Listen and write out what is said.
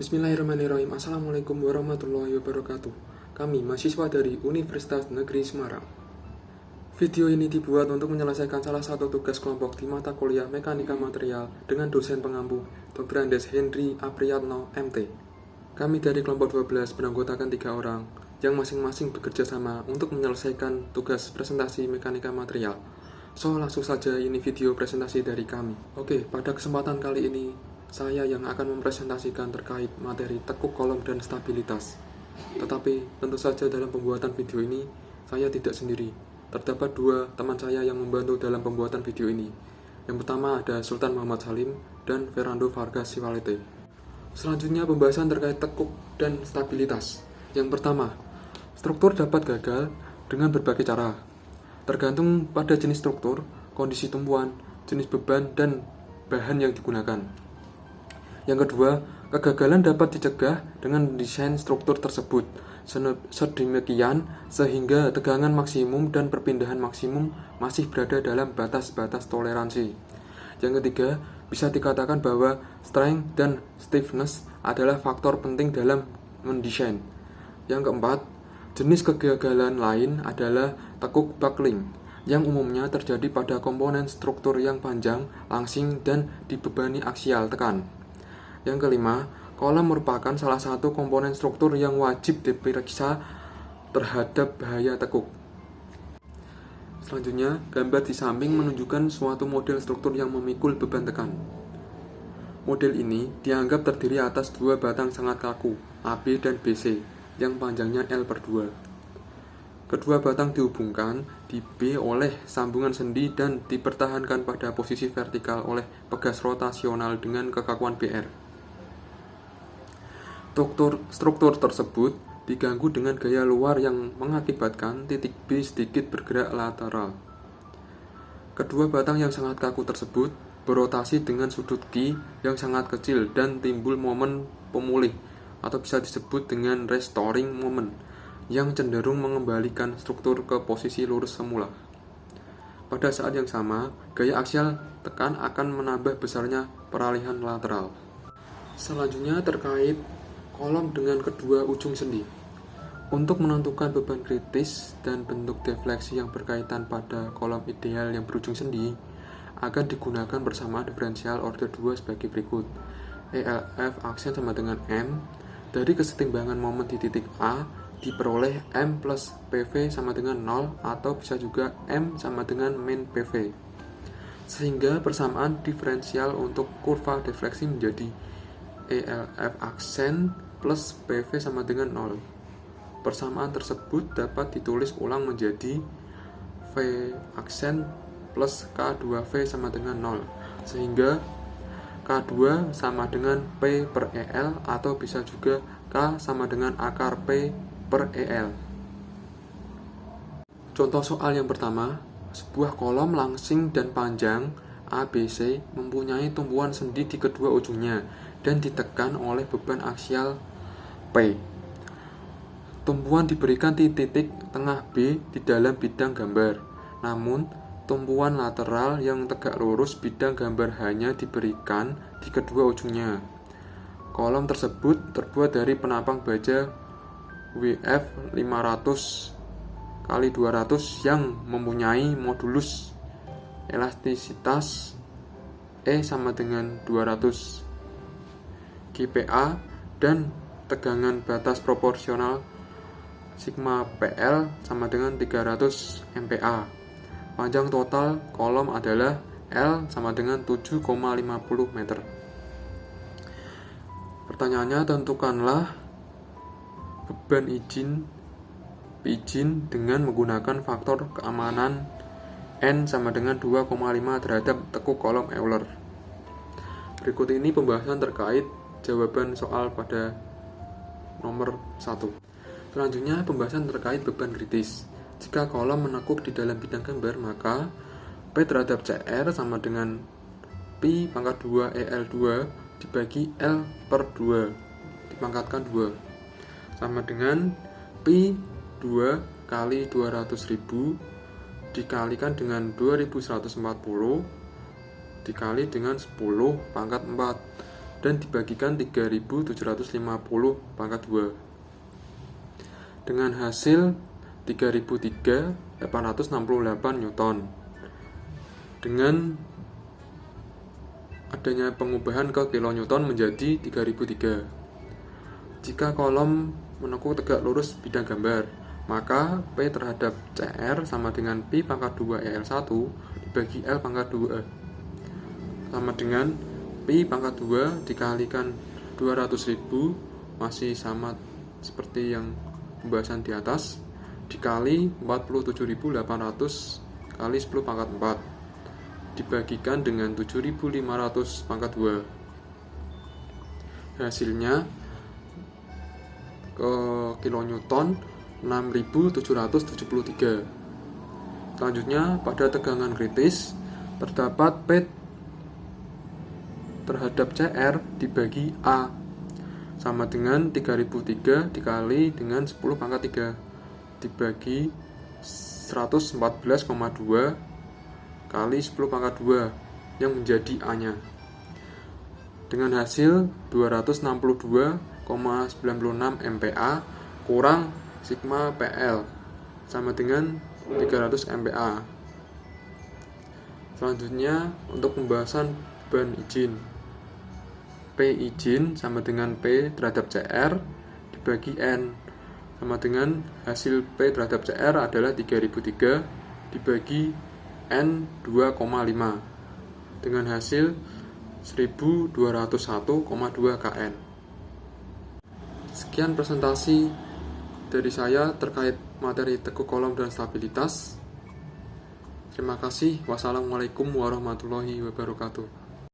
Bismillahirrahmanirrahim. Assalamualaikum warahmatullahi wabarakatuh. Kami mahasiswa dari Universitas Negeri Semarang. Video ini dibuat untuk menyelesaikan salah satu tugas kelompok di mata kuliah Mekanika Material dengan dosen pengampu Dr. Andes Henry Apriyatno, MT. Kami dari kelompok 12 beranggotakan 3 orang yang masing-masing bekerja sama untuk menyelesaikan tugas presentasi Mekanika Material. So, langsung saja ini video presentasi dari kami. Oke, pada kesempatan kali ini saya yang akan mempresentasikan terkait materi tekuk kolom dan stabilitas. Tetapi tentu saja dalam pembuatan video ini saya tidak sendiri. Terdapat 2 teman saya yang membantu dalam pembuatan video ini. Yang pertama ada Sultan Muhammad Salim dan Fernando Vargas Sivalete. Selanjutnya pembahasan terkait tekuk dan stabilitas. Yang pertama, struktur dapat gagal dengan berbagai cara. Tergantung pada jenis struktur, kondisi tumpuan, jenis beban, dan bahan yang digunakan. Yang kedua, kegagalan dapat dicegah dengan desain struktur tersebut sedemikian sehingga tegangan maksimum dan perpindahan maksimum masih berada dalam batas-batas toleransi. Yang ketiga, bisa dikatakan bahwa strength dan stiffness adalah faktor penting dalam mendesain. Yang keempat, jenis kegagalan lain adalah tekuk buckling, yang umumnya terjadi pada komponen struktur yang panjang, langsing, dan dibebani aksial tekan. Yang kelima, kolom merupakan salah satu komponen struktur yang wajib diperiksa terhadap bahaya tekuk. Selanjutnya, gambar di samping menunjukkan suatu model struktur yang memikul beban tekan. Model ini dianggap terdiri atas 2 batang sangat kaku, AB dan BC, yang panjangnya L/2. Kedua batang dihubungkan di B oleh sambungan sendi dan dipertahankan pada posisi vertikal oleh pegas rotasional dengan kekakuan BR. Struktur tersebut diganggu dengan gaya luar yang mengakibatkan titik B sedikit bergerak lateral. Kedua batang yang sangat kaku tersebut berotasi dengan sudut Q yang sangat kecil dan timbul momen pemulih atau bisa disebut dengan restoring moment yang cenderung mengembalikan struktur ke posisi lurus semula. Pada saat yang sama, gaya aksial tekan akan menambah besarnya peralihan lateral. Selanjutnya terkait kolom dengan kedua ujung sendi. Untuk menentukan beban kritis dan bentuk defleksi yang berkaitan pada kolom ideal yang berujung sendi akan digunakan bersama diferensial order 2 sebagai berikut. ELF aksen sama dengan M. Dari kesetimbangan momen di titik A diperoleh M plus PV sama dengan 0 atau bisa juga M sama dengan min PV. Sehingga persamaan diferensial untuk kurva defleksi menjadi ELF aksen plus PV sama dengan 0. Persamaan tersebut dapat ditulis ulang menjadi V aksen plus K2V sama dengan 0, sehingga K2 sama dengan P per EL atau bisa juga K sama dengan akar P per EL. Contoh soal yang pertama, sebuah kolom langsing dan panjang ABC mempunyai tumpuan sendi di kedua ujungnya dan ditekan oleh beban aksial P. Tumpuan diberikan di titik tengah B di dalam bidang gambar. Namun, tumpuan lateral yang tegak lurus bidang gambar hanya diberikan di kedua ujungnya. Kolom tersebut terbuat dari penampang baja WF 500 x 200 yang mempunyai modulus elastisitas E sama dengan 200 GPa dan tegangan batas proporsional sigma PL sama dengan 300 MPa. Panjang total kolom adalah L sama dengan 7,50 meter. Pertanyaannya, tentukanlah beban izin dengan menggunakan faktor keamanan N sama dengan 2,5 terhadap tekuk kolom Euler. Berikut ini pembahasan terkait jawaban soal pada nomor 1. Selanjutnya pembahasan terkait beban kritis. Jika kolom menekuk di dalam bidang gambar, maka P terhadap CR sama dengan Pi pangkat 2 EL2 dibagi L per 2 dipangkatkan 2 sama dengan Pi 2 kali 200.000 dikalikan dengan 2140 dikali dengan 10 pangkat 4 dan dibagikan 3750 pangkat 2 dengan hasil 3003.868 Newton. Dengan adanya pengubahan ke kilonewton menjadi 3003. Jika kolom menekuk tegak lurus bidang gambar, maka P terhadap CR sama dengan Pi pangkat 2 EL1 dibagi L pangkat 2 sama dengan Pi pangkat 2 dikalikan 200.000, masih sama seperti yang pembahasan di atas, dikali 47.800 kali 10 pangkat 4 dibagikan dengan 7.500 pangkat 2. Hasilnya ke kilonewton 6.773. Selanjutnya, pada tegangan kritis terdapat P terhadap CR dibagi A sama dengan 3003 dikali dengan 10 pangkat 3 dibagi 114,2 kali 10 pangkat 2 yang menjadi A-nya, dengan hasil 262,96 MPa kurang sigma PL sama dengan 300 MPa. Selanjutnya, untuk pembahasan beban izin, P izin sama dengan P terhadap CR dibagi N sama dengan hasil P terhadap CR adalah 3003 dibagi N 2,5 dengan hasil 1201,2 kN. Sekian presentasi dari saya terkait materi tekuk kolom dan stabilitas. Terima kasih. Wassalamualaikum warahmatullahi wabarakatuh.